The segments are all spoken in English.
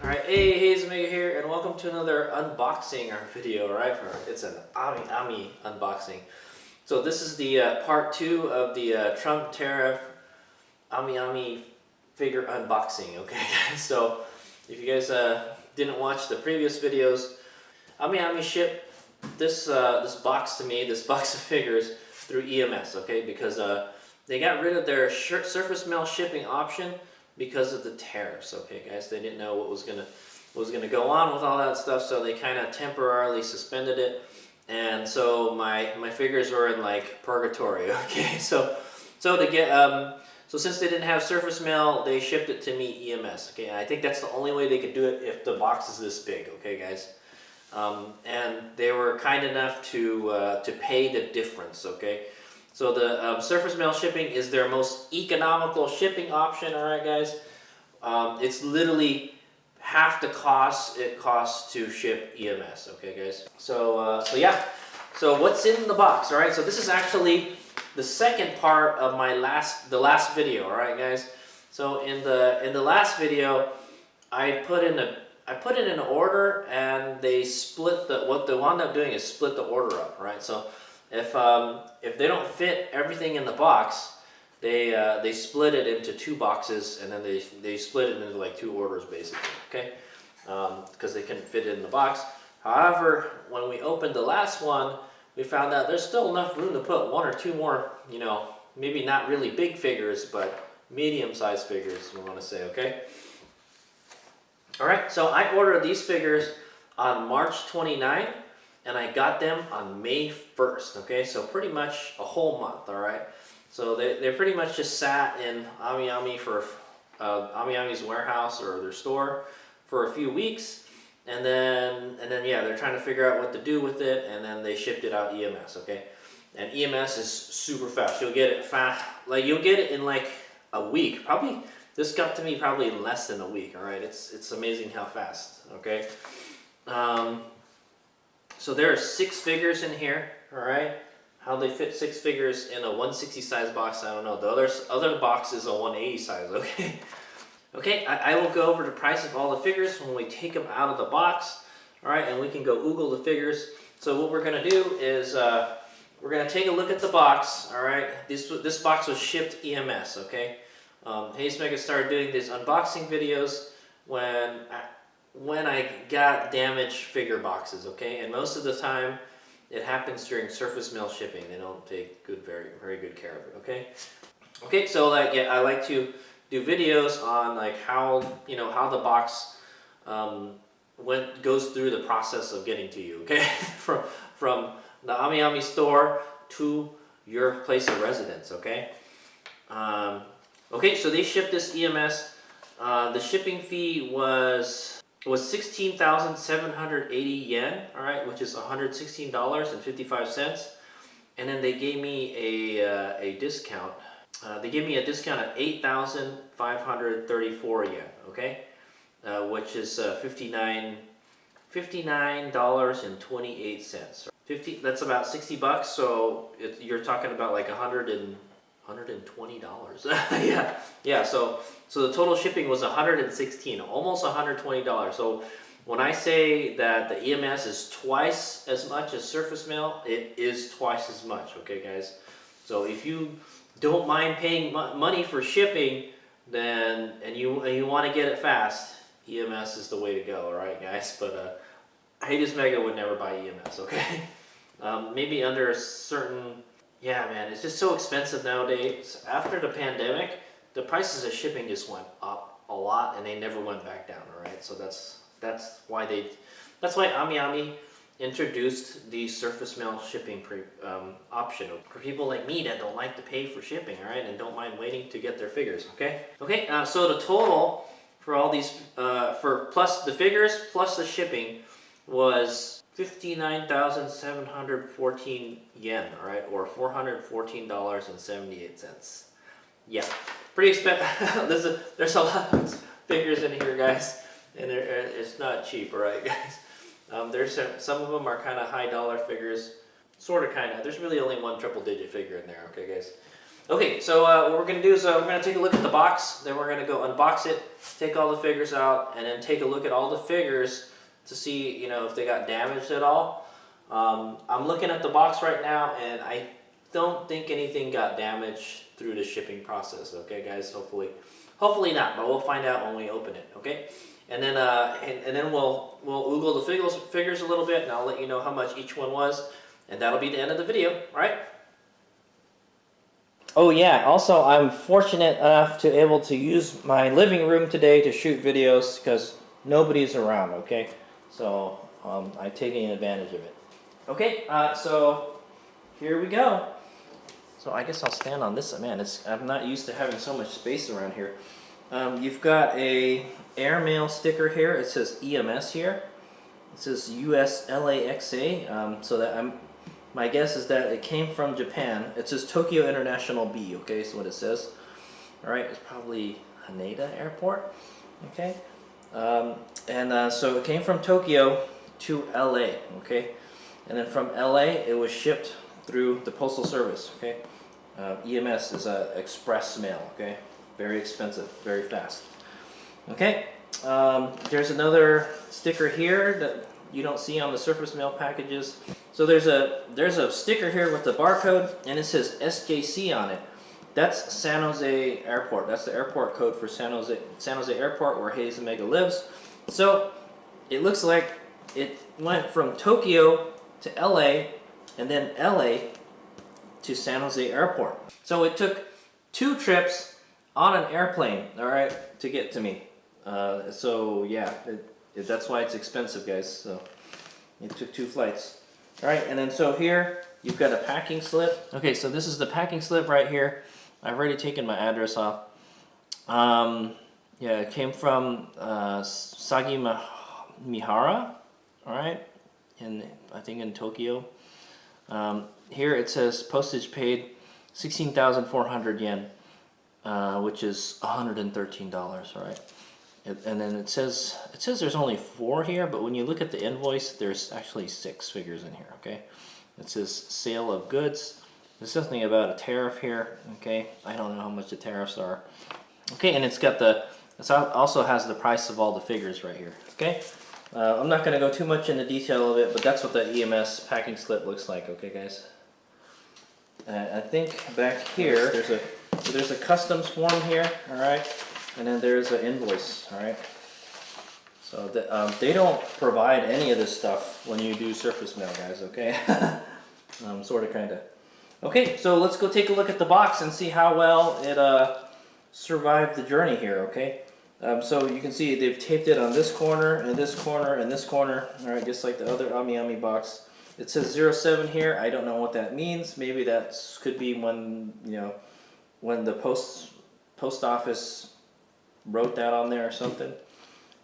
Alright, hey, AmiAmi here, and welcome to another unboxing video, right? It's an AmiAmi unboxing. So this is the part 2 of the Trump Tariff AmiAmi figure unboxing, okay guys? So if you guys didn't watch the previous videos, AmiAmi shipped this box to me, this box of figures, through EMS, okay? Because they got rid of their surface mail shipping option because of the tariffs, okay guys. They didn't know what was gonna go on with all that stuff, so they kind of temporarily suspended it. And so my figures were in like purgatory, okay. So since they didn't have surface mail, they shipped it to me EMS, okay. And I think that's the only way they could do it if the box is this big, okay guys. And they were kind enough to pay the difference, okay. So the surface mail shipping is their most economical shipping option, all right, guys. It's literally half the cost it costs to ship EMS, okay, guys. So yeah. So what's in the box, all right? So this is actually the second part of the last video, all right, guys. So in the last video, I put in an order, and they split what they wound up doing is split the order up, right? So if they don't fit everything in the box, they split it into 2 boxes, and then they split it into like 2 orders basically, okay? Because they couldn't fit it in the box. However, when we opened the last one, we found out there's still enough room to put 1 or 2 more, you know, maybe not really big figures, but medium-sized figures, we want to say, okay? All right, so I ordered these figures on March 29th. And I got them on May 1st, okay? So pretty much a whole month, all right? So they pretty much just sat in AmiAmi for AmiAmi's warehouse or their store for a few weeks, and then yeah, they're trying to figure out what to do with it, and then they shipped it out EMS, okay? And EMS is super fast. You'll get it fast, like you'll get it in like a week. Probably this got to me probably in less than a week, all right? It's amazing how fast, okay? So there are 6 figures in here, all right? How they fit 6 figures in a 160 size box, I don't know. The other box is a 180 size, okay? Okay, I will go over the price of all the figures when we take them out of the box, all right? And we can go Google the figures. So what we're gonna do is we're gonna take a look at the box, all right? This box was shipped EMS, okay? AmiAmi started doing these unboxing videos when I got damaged figure boxes, okay? And most of the time, it happens during surface mail shipping. They don't take very good care of it, okay? Okay, so like, yeah, I like to do videos on like how the box goes through the process of getting to you, okay? from the AmiAmi store to your place of residence, okay? Okay, so they shipped this EMS. The shipping fee was 16,780 yen, all right, which is $116.55, and then they gave me a discount. They gave me a discount of 8,534 yen, okay, which is $59.28. That's about 60 bucks. So you're talking about like $120. yeah. So the total shipping was $116, almost $120. So when I say that the EMS is twice as much as surface mail, it is twice as much, okay guys? So if you don't mind paying money for shipping, then and you want to get it fast, EMS is the way to go, all right guys? But AmiAmi would never buy EMS, okay? Maybe under a certain. Yeah, man, it's just so expensive nowadays. After the pandemic, the prices of shipping just went up a lot, and they never went back down. All right, so that's why AmiAmi introduced the surface mail shipping option for people like me that don't like to pay for shipping. All right, and don't mind waiting to get their figures. Okay. So the total for all these for plus the figures plus the shipping was 59,714 yen, all right, or $414.78. Yeah, pretty expensive. There's a lot of figures in here, guys, and it's not cheap, all right, guys. There's some of them are kind of high dollar figures, sort of, kind of. There's really only one triple-digit figure in there, okay, guys. Okay, so what we're going to do is we're going to take a look at the box, then we're going to go unbox it, take all the figures out, and then take a look at all the figures to see, you know, if they got damaged at all. I'm looking at the box right now, and I don't think anything got damaged through the shipping process. Okay, guys, hopefully not, but we'll find out when we open it. Okay, and then we'll oogle the figures a little bit, and I'll let you know how much each one was, and that'll be the end of the video. All right. Oh yeah, also I'm fortunate enough to able to use my living room today to shoot videos because nobody's around, okay? So I'm taking advantage of it. Okay, so here we go. So I guess I'll stand on this. Man, I'm not used to having so much space around here. You've got a airmail sticker here. It says EMS here. It says US LAXA. So that my guess is that it came from Japan. It says Tokyo International B, okay, is what it says. Alright, it's probably Haneda Airport, okay. So it came from Tokyo to LA, okay. And then from LA, it was shipped through the Postal Service, okay. EMS is a express mail, okay. Very expensive, very fast. Okay, there's another sticker here that you don't see on the surface mail packages. So there's a sticker here with the barcode, and it says SJC on it. That's San Jose Airport. That's the airport code for San Jose Airport, where Hayes Omega lives. So it looks like it went from Tokyo to LA, and then LA to San Jose Airport. So it took 2 trips on an airplane, all right, to get to me. So yeah, that's why it's expensive, guys. So it took 2 flights. All right, and then so here you've got a packing slip. Okay, so this is the packing slip right here. I've already taken my address off. Yeah, it came from Sagimihara, all right, I think in Tokyo. Here it says postage paid 16,400 yen, which is $113, all right. And then it says there's only 4 here, but when you look at the invoice, there's actually 6 figures in here, okay? It says sale of goods. There's something about a tariff here, okay? I don't know how much the tariffs are. Okay, and it also has the price of all the figures right here, okay? I'm not going to go too much into detail of it, but that's what the EMS packing slip looks like, okay, guys? I think back here, there's a customs form here, all right? And then there's an invoice, all right? So they don't provide any of this stuff when you do surface mail, guys, okay? Sort of, kind of. Okay, so let's go take a look at the box and see how well it survived the journey here, okay? So you can see they've taped it on this corner, and this corner, and this corner, all right, just like the other AmiAmi box. It says 07 here. I don't know what that means. Maybe that could be when, you know, when the post office wrote that on there or something.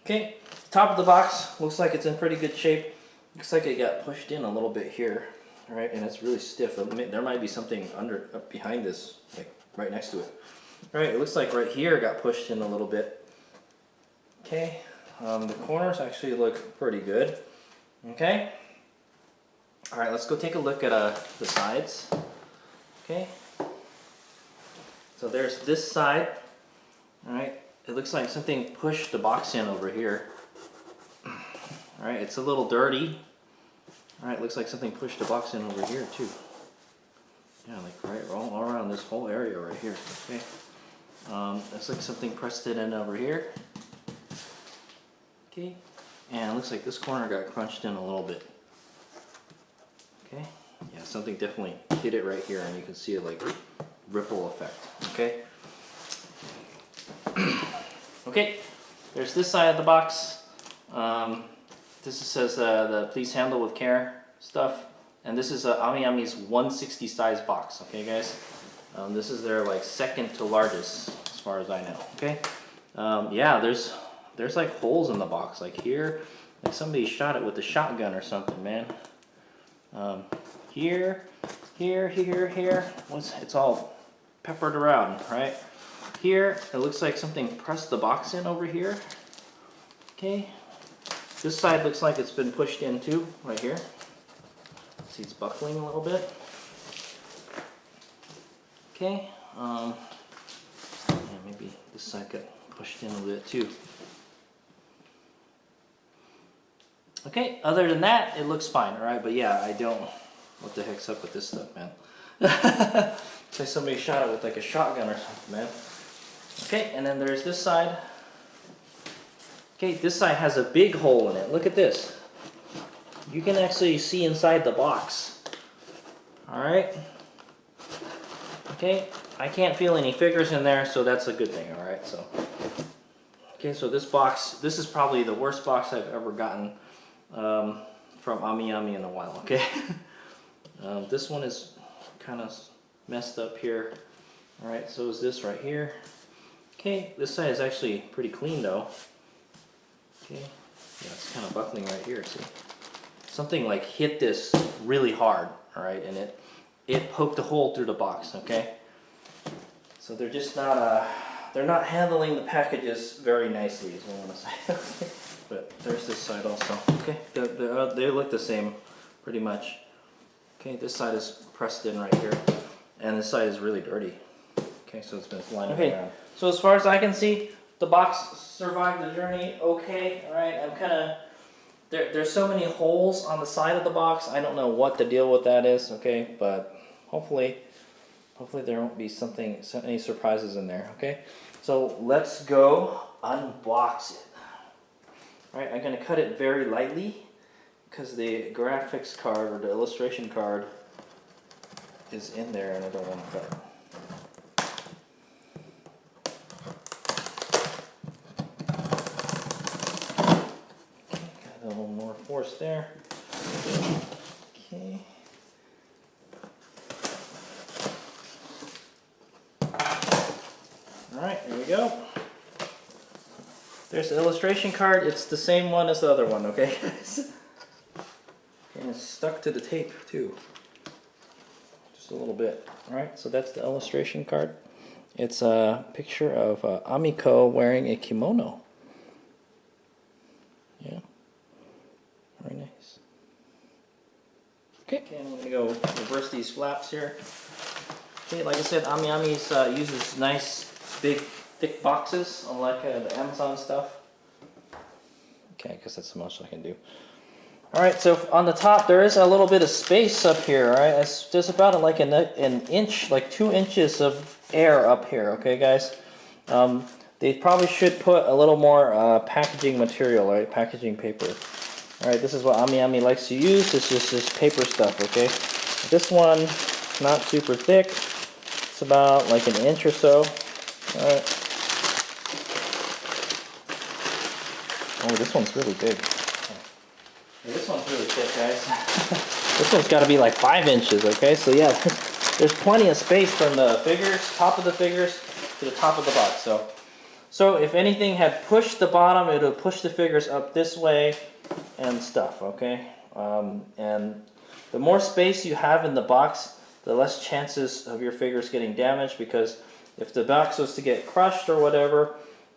Okay, top of the box looks like it's in pretty good shape. Looks like it got pushed in a little bit here, all right, and it's really stiff. There might be something up behind this, like right next to it. All right, it looks like right here got pushed in a little bit. Okay, the corners actually look pretty good. Okay, all right, let's go take a look at the sides. Okay, so there's this side. All right. It looks like something pushed the box in over here. Alright, it's a little dirty. Alright, looks like something pushed the box in over here too. Yeah, like right all around this whole area right here. Okay. Looks like something pressed it in over here. Okay. And it looks like this corner got crunched in a little bit. Okay. Yeah, something definitely hit it right here, and you can see it like ripple effect. Okay. Okay, there's this side of the box. This says the please handle with care stuff, and this is AmiAmi's 160 size box. Okay, guys, this is their like second to largest as far as I know. Okay, yeah, there's like holes in the box, like here, like somebody shot it with a shotgun or something, man. Here, it's all peppered around, right? Here, it looks like something pressed the box in over here. Okay. This side looks like it's been pushed in too, right here. See, it's buckling a little bit. Okay. Yeah, maybe this side got pushed in a little bit too. Okay, other than that, it looks fine, alright? But yeah, I don't... What the heck's up with this stuff, man? It's like somebody shot it with like a shotgun or something, man. Okay, and then there's this side. Okay, this side has a big hole in it. Look at this. You can actually see inside the box. Alright? Okay, I can't feel any figures in there, so that's a good thing, alright? So, okay, so this box, this is probably the worst box I've ever gotten from AmiAmi in a while, okay? This one is kind of messed up here. Alright, so is this right here. Okay, this side is actually pretty clean though. Okay, yeah, it's kind of buckling right here, see? Something like hit this really hard, alright, and it poked a hole through the box, okay? So they're just not, they're not handling the packages very nicely, is what I want to say. But there's this side also. Okay, they look the same, pretty much. Okay, this side is pressed in right here, and this side is really dirty. Okay, so it's been flying around. So as far as I can see, the box survived the journey okay. All right, I'm kind of there's so many holes on the side of the box. I don't know what the deal with that is. Okay, but hopefully there won't be any surprises in there. Okay, so let's go unbox it. All right, I'm going to cut it very lightly because the graphics card or the illustration card is in there and I don't want to cut it. Got a little more force there. Okay. All right, here we go. There's the illustration card. It's the same one as the other one, okay, guys? And it's stuck to the tape, too. Just a little bit. Alright, so that's the illustration card. It's a picture of Amiko wearing a kimono. Yeah. Very nice. Okay, I'm going to go reverse these flaps here. Okay, like I said, AmiAmi uses nice, big, thick boxes, unlike the Amazon stuff. Okay, I guess that's the most I can do. Alright, so on the top there is a little bit of space up here, alright? There's about like an inch, like 2 inches of air up here, okay guys? They probably should put a little more packaging material, right? Packaging paper. Alright, this is what AmiAmi likes to use. This is just paper stuff, okay? This one, not super thick. It's about like an inch or so. Alright. Oh, this one's really big. Yeah, this one's really thick, guys. This one's got to be like 5 inches, okay? So yeah, there's plenty of space from the figures, top of the figures, to the top of the box. So if anything had pushed the bottom, it would push the figures up this way and stuff, okay? And the more space you have in the box, the less chances of your figures getting damaged, because if the box was to get crushed or whatever,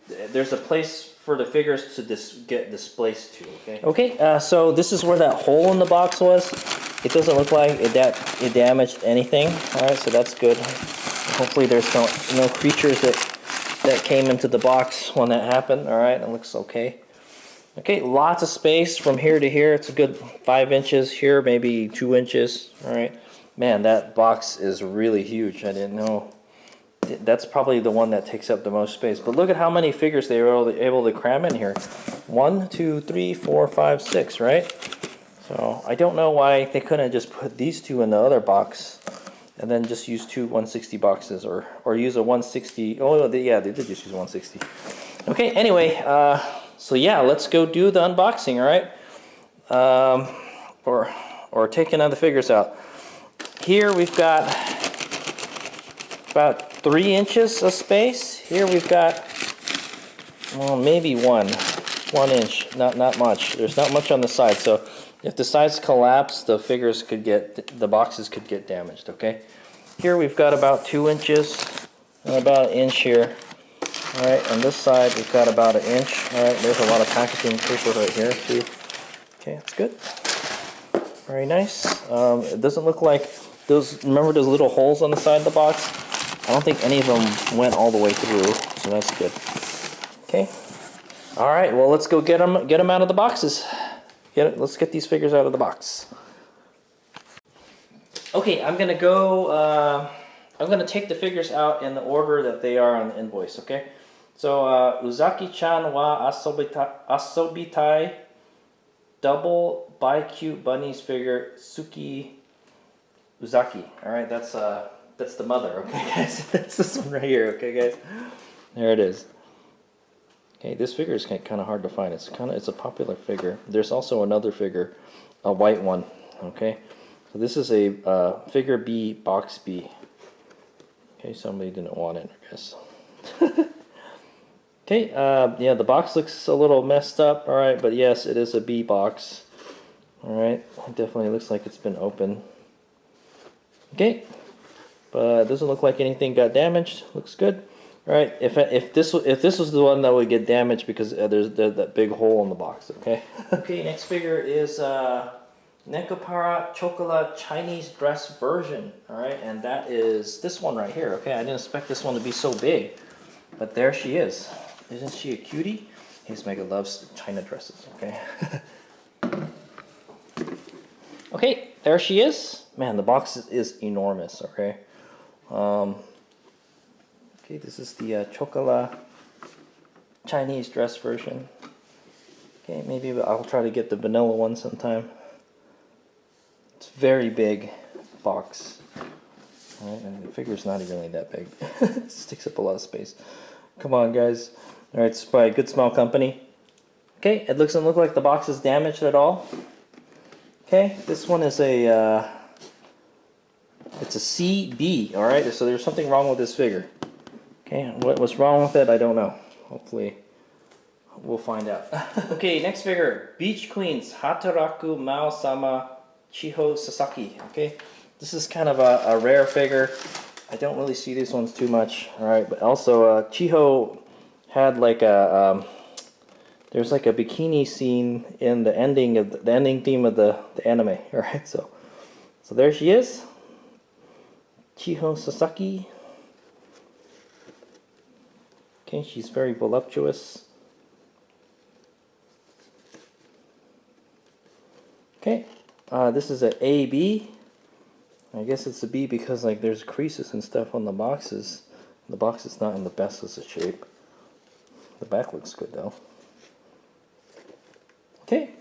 there's a place for the figures to get displaced to, okay? Okay, so this is where that hole in the box was. It doesn't look like it damaged anything, alright, so that's good. Hopefully there's no creatures that came into the box when that happened, alright, it looks okay. Okay, lots of space from here to here. It's a good 5 inches here, maybe 2 inches, alright. Man, that box is really huge, I didn't know. That's probably the one that takes up the most space. But look at how many figures they were able to cram in here. 1, 2, 3, 4, 5, 6, right? So I don't know why they couldn't just put these two in the other box and then just use 2 160 boxes, or use a 160. Oh yeah, they did just use 160. Okay, anyway, so yeah, let's go do the unboxing, all right? Or taking other figures out. Here we've got about 3 inches of space. Here we've got, well, maybe 1 inch, not much. There's not much on the side, so if the sides collapse, the boxes could get damaged, okay? Here we've got about 2 inches, and about 1 inch here. All right, on this side we've got about 1 inch. All right, there's a lot of packaging paper right here too. Okay, that's good. Very nice. It doesn't look like remember those little holes on the side of the box? I don't think any of them went all the way through, so that's good. Okay. All right, well, let's go get them out of the boxes. Let's get these figures out of the box. Okay, I'm gonna go, I'm gonna take the figures out in the order that they are on the invoice, okay? So, Uzaki-chan wa asobitai double by cute bunnies figure Suki Uzaki. All right, that's the mother, okay guys? That's this one right here, okay guys? There it is. Okay, this figure is kind of hard to find. It's a popular figure. There's also another figure, a white one, okay? So this is a figure B, box B. Okay, somebody didn't want it, I guess. Okay, yeah, the box looks a little messed up, alright, but yes, it is a B box. Alright, it definitely looks like it's been open. Okay, but it doesn't look like anything got damaged. Looks good. Alright, if this was the one that would get damaged because there's that big hole in the box, okay? Okay, next figure is Nekopara Chocolate Chinese dress version. Alright, and that is this one right here, okay? I didn't expect this one to be so big, but there she is. Isn't she a cutie? His Mega loves China dresses, okay? Okay, there she is. Man, the box is enormous, okay? Okay, this is the Chocolate Chinese dress version. Okay, maybe I'll try to get the vanilla one sometime. It's very big box. Alright, and the figure's not really that big. It takes up a lot of space. Come on, guys. Alright, it's by Good Smile Company. Okay, it doesn't look like the box is damaged at all. Okay, this one is a it's a CB, alright, so there's something wrong with this figure. Okay, what's wrong with it, I don't know. Hopefully, we'll find out. Okay, next figure, Beach Queens, Hataraku Mao-sama Chiho Sasaki. Okay, this is kind of a rare figure. I don't really see these ones too much, alright, but also Chiho had like a, there's like a bikini scene in the ending theme of the anime, alright, so there she is, Chiho Sasaki. Okay, she's very voluptuous. Okay, this is an AB. I guess it's a B because like there's creases and stuff on the boxes. The box is not in the best of shape. The back looks good though. Okay,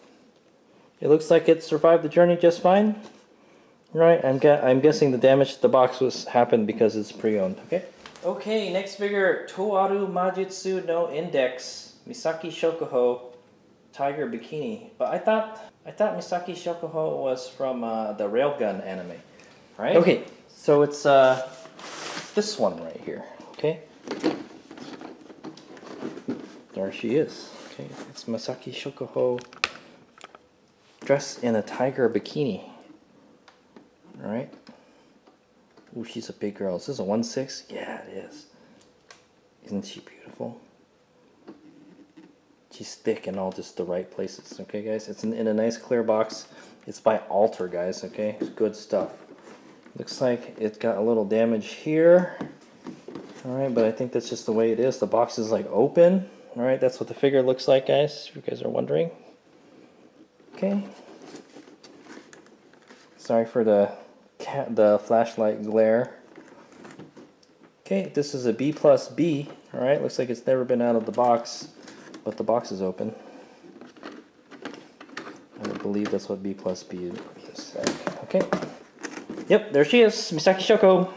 it looks like it survived the journey just fine. Right, I'm guessing the damage to the box happened because it's pre-owned. Okay. Okay, next figure, Toaru Majutsu no Index, Misaki Shokuho, Tiger Bikini. But I thought Misaki Shokuho was from the Railgun anime, right? Okay, so it's this one right here. Okay, there she is. Okay, it's Misaki Shokuho dressed in a tiger bikini. All right. Ooh, she's a big girl. Is this a 1/6? Yeah, it is. Isn't she beautiful? She's thick in all just the right places. Okay, guys? It's in a nice clear box. It's by Alter, guys. Okay? It's good stuff. Looks like it got a little damage here. Alright, but I think that's just the way it is. The box is like open. Alright, that's what the figure looks like, guys. If you guys are wondering. Okay. Sorry for the flashlight glare. Okay, this is a B plus B. Alright, looks like it's never been out of the box, but the box is open. I believe that's what B plus B is. Okay. Yep, there she is, Misaki Shoko.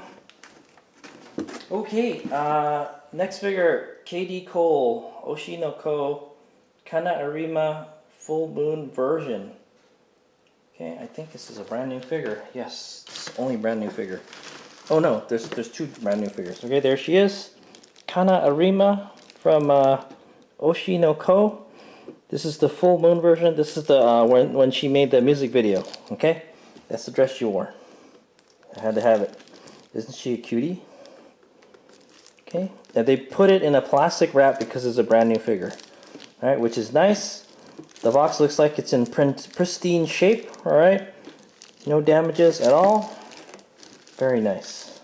Okay, next figure, KD Cole, Oshinoko, Kana Arima Full Moon version. Okay, I think this is a brand new figure. Yes, it's the only brand new figure. Oh no, there's two brand new figures. Okay, there she is. Kana Arima from Oshinoko. This is the full moon version. This is the when she made the music video. Okay, that's the dress she wore. I had to have it. Isn't she a cutie? Okay, and they put it in a plastic wrap because it's a brand new figure. All right, which is nice. The box looks like it's in pristine shape, alright? No damages at all. Very nice.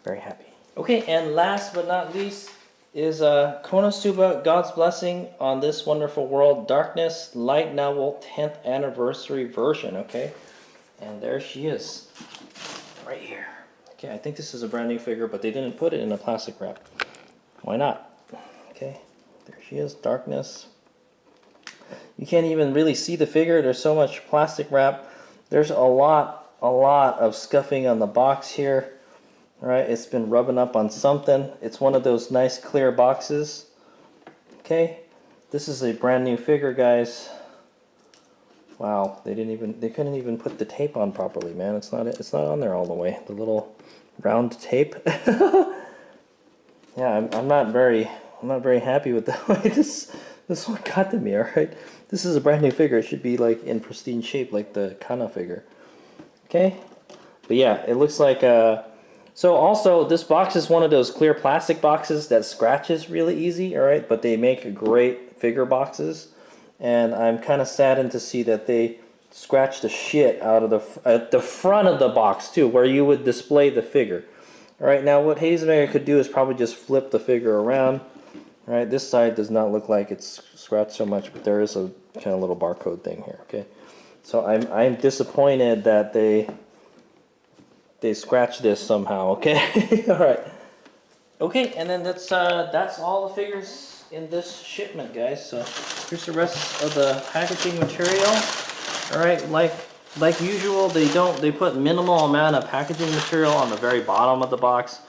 Very happy. Okay, and last but not least is Konosuba, God's Blessing on This Wonderful World, Darkness Light Novel 10th Anniversary Version, okay? And there she is, right here. Okay, I think this is a brand new figure, but they didn't put it in a plastic wrap. Why not? Okay, there she is, Darkness. You can't even really see the figure. There's so much plastic wrap. There's a lot of scuffing on the box here. All right, it's been rubbing up on something. It's one of those nice clear boxes. Okay, this is a brand new figure, guys. Wow, they couldn't even put the tape on properly, man. It's not on there all the way. The little round tape. Yeah, I'm not very happy with the way this one got to me. All right, this is a brand new figure. It should be like in pristine shape, like the Kana figure. Okay, but yeah, it looks like so also, this box is one of those clear plastic boxes that scratches really easy, all right? But they make great figure boxes, and I'm kind of saddened to see that they scratched the shit out of the front of the box too, where you would display the figure. All right, now what AmiAmi could do is probably just flip the figure around. All right, this side does not look like it's scratched so much, but there is a kind of little barcode thing here. Okay, so I'm disappointed that they scratched this somehow, okay? All right. Okay, and then that's all the figures in this shipment, guys. So here's the rest of the packaging material. All right, like usual, they put minimal amount of packaging material on the very bottom of the box,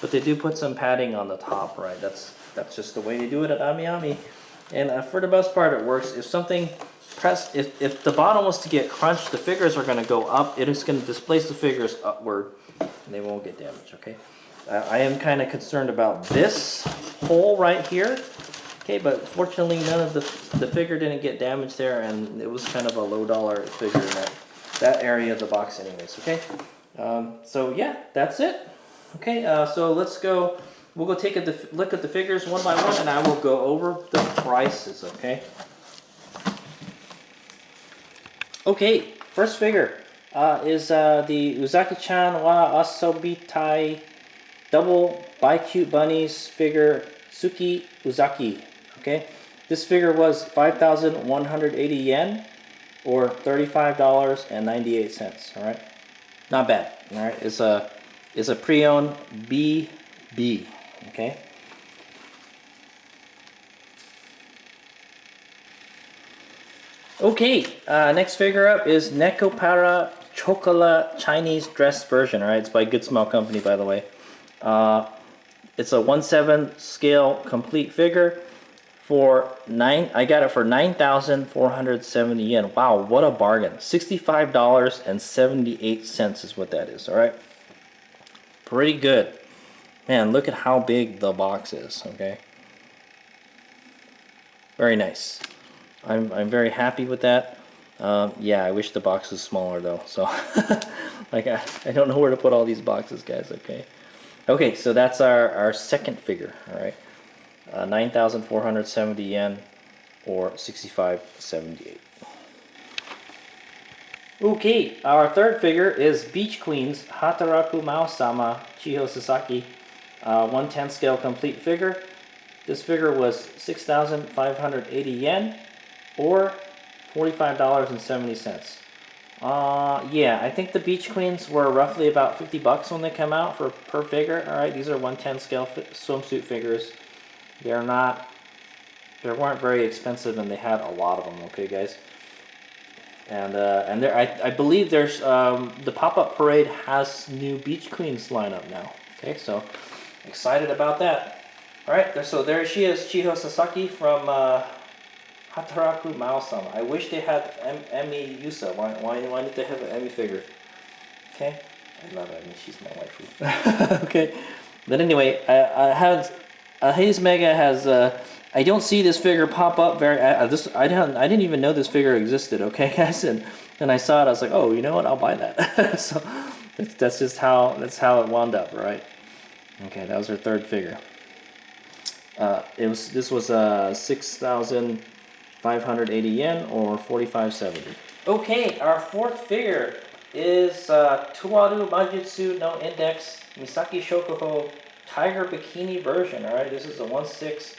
but they do put some padding on the top, right? That's just the way they do it at AmiAmi. And for the most part, it works. If something if the bottom was to get crunched, the figures are going to go up. It is going to displace the figures upward, and they won't get damaged, okay? I am kind of concerned about this hole right here, okay? But fortunately, none of the figure didn't get damaged there, and it was kind of a low-dollar figure in that area of the box anyways, okay? So yeah, that's it. Okay, so let's go. We'll go take a look at the figures one by one, and I will go over the prices, okay? Okay, first figure is the Uzaki-chan wa Asobitai Double by Cute Bunnies figure Suki Uzaki. Okay, this figure was 5,180 yen or $35.98. All right, not bad. All right, it's a pre-owned BB. Okay. Okay, next figure up is Nekopara Chocolate Chinese Dress version. All right, it's by Good Smell Company, by the way. It's a 1/7 scale complete figure for I got it for 9,470 yen. Wow, what a bargain! $65.78 is what that is. All right, pretty good. Man, look at how big the box is. Okay, very nice. I'm very happy with that. Yeah, I wish the box was smaller though. So, like, I don't know where to put all these boxes, guys. Okay. Okay, so that's our second figure. All right, 9,470 yen, or 65.78. Okay, our third figure is Beach Queens Hataraku Mao-sama Chiho Sasaki, 1/10 scale complete figure. This figure was 6,580 yen. Or $45.70. Yeah, I think the Beach Queens were roughly about 50 bucks when they come out per figure. All right, these are 1/10 scale swimsuit figures. They weren't very expensive, and they had a lot of them. Okay, guys. And there, I believe there's the pop-up parade has new Beach Queens lineup now. Okay, so excited about that. All right, so there she is, Chiho Sasaki from Hataraku Mao-sama. I wish they had Emi Yusa. Why did they have an Emi figure? Okay, I love Emi. She's my waifu. Okay, but anyway, Hayes Mega has. I don't see this figure pop up very. I didn't even know this figure existed. Okay, guys, and I saw it. I was like, oh, you know what? I'll buy that. So that's just how it wound up, right? Okay, that was her third figure. This was 6,580 yen or 45.70. Okay, our fourth figure is Tuwaru Majutsu no Index Misaki Shokuho tiger bikini version. All right, this is a 1/6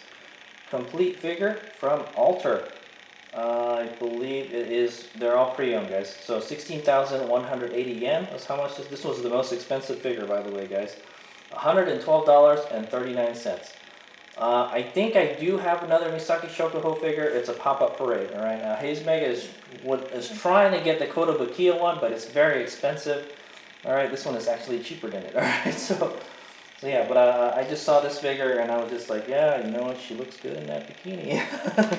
complete figure from Alter. I believe it is. They're all pre-owned, guys. So 16,180 yen is how much this was the most expensive figure, by the way, guys. $112.39. I think I do have another Misaki Shokuho figure. It's a pop-up parade. All right, now Hayes Mega is trying to get the Kotobukiya one, but it's very expensive. All right, this one is actually cheaper than it. All right, so yeah, but I just saw this figure and I was just like, yeah, you know what? She looks good in that bikini.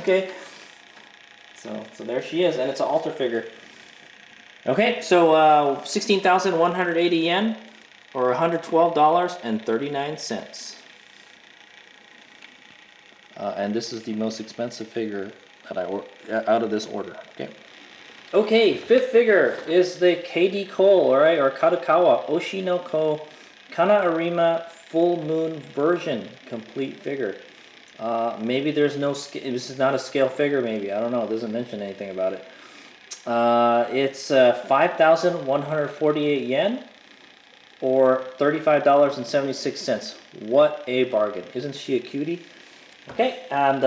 Okay, so there she is, and it's an Alter figure. Okay, so 16,180 yen, or $112.39. And this is the most expensive figure that out of this order. Okay. Okay, fifth figure is the KD Cole, all right, or Kadokawa Oshinoko Kana Arima Full Moon version complete figure. Maybe there's no this is not a scale figure. Maybe, I don't know. It doesn't mention anything about it. It's 5,148 yen, or $35.76. What a bargain! Isn't she a cutie? Okay, and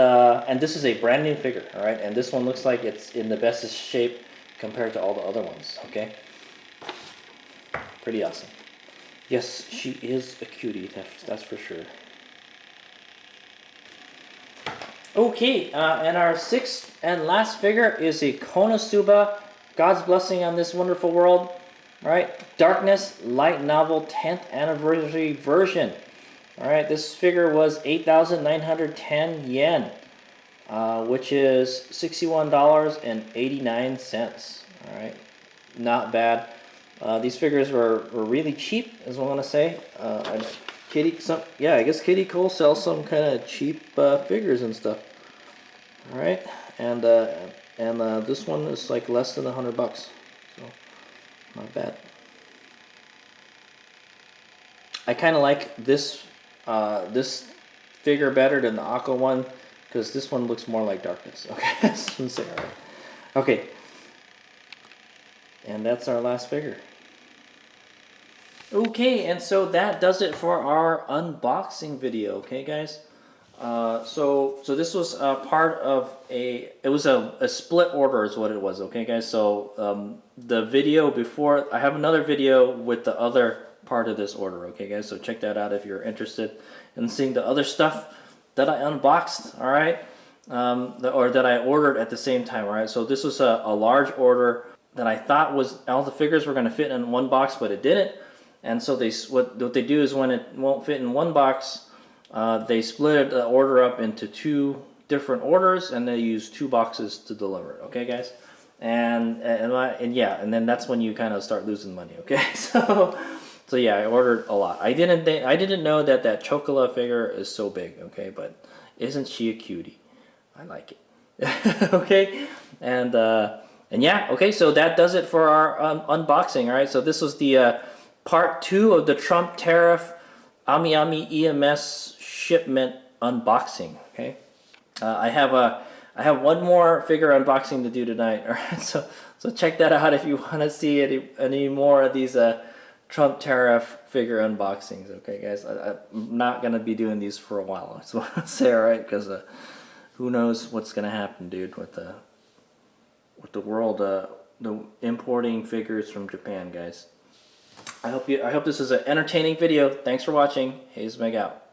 this is a brand new figure, all right, and this one looks like it's in the bestest shape compared to all the other ones. Okay, pretty awesome. Yes, she is a cutie. That's for sure. Okay, and our sixth and last figure is a Konosuba, God's Blessing on This Wonderful World. All right, Darkness Light Novel 10th Anniversary version. All right, this figure was 8,910 yen, which is $61.89. All right, not bad. These figures were really cheap, is what I want to say. I guess Kitty Cole sells some kind of cheap figures and stuff. All right, and this one is like less than $100, so not bad. I kind of like this figure better than the Aqua one, because this one looks more like Darkness. Okay, okay, and that's our last figure. Okay, and so that does it for our unboxing video. Okay, guys. So this was part of it was a split order is what it was. Okay, guys. So the video before, I have another video with the other part of this order. Okay, guys. So check that out if you're interested in seeing the other stuff that I unboxed. All right, or that I ordered at the same time. All right. So this was a large order that I thought was all the figures were going to fit in one box, but it didn't. And so what they do is when it won't fit in one box, they split the order up into two different orders, and they use 2 boxes to deliver it. Okay, guys, and then that's when you kind of start losing money. Okay, so yeah, I ordered a lot. I didn't know that Chocola figure is so big. Okay, but isn't she a cutie? I like it. Okay, and yeah, okay, so that does it for our unboxing. All right, so this was the part 2 of the Trump Tariff AmiAmi EMS shipment unboxing. Okay, I have one more figure unboxing to do tonight. All right, so check that out if you want to see any more of these Trump Tariff figure unboxings. Okay, guys, I'm not gonna be doing these for a while. I just want to say, all right, because who knows what's gonna happen, dude, with the world, the importing figures from Japan, guys. I hope this is an entertaining video. Thanks for watching. Hayes Meg out.